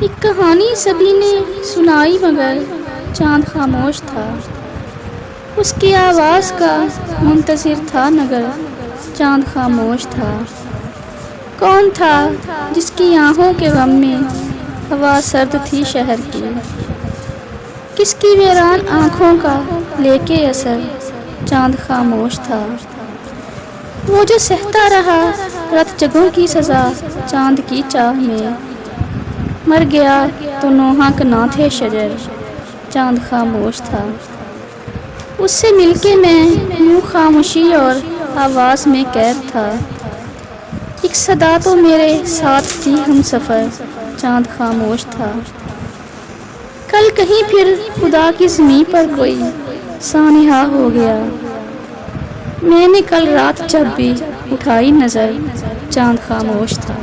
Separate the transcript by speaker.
Speaker 1: ایک کہانی سبھی نے سنائی مگر چاند خاموش تھا، اس کی آواز کا منتظر تھا نگر چاند خاموش تھا۔ کون تھا جس کی آنکھوں کے غم میں ہوا سرد تھی شہر کی، کس کی ویران آنکھوں کا لے کے اثر چاند خاموش تھا۔ وہ جو سہتا رہا رت جگہوں کی سزا چاند کی چاہ میں، مر گیا تو نوحہ نہ تھے شجر چاند خاموش تھا۔ اس سے مل کے میں یوں خاموشی اور آواز میں قید تھا، ایک صدا تو میرے ساتھ تھی ہم سفر چاند خاموش تھا۔ کل کہیں پھر خدا کی زمین پر کوئی سانحہ ہو گیا، میں نے کل رات جب بھی اٹھائی نظر چاند خاموش تھا۔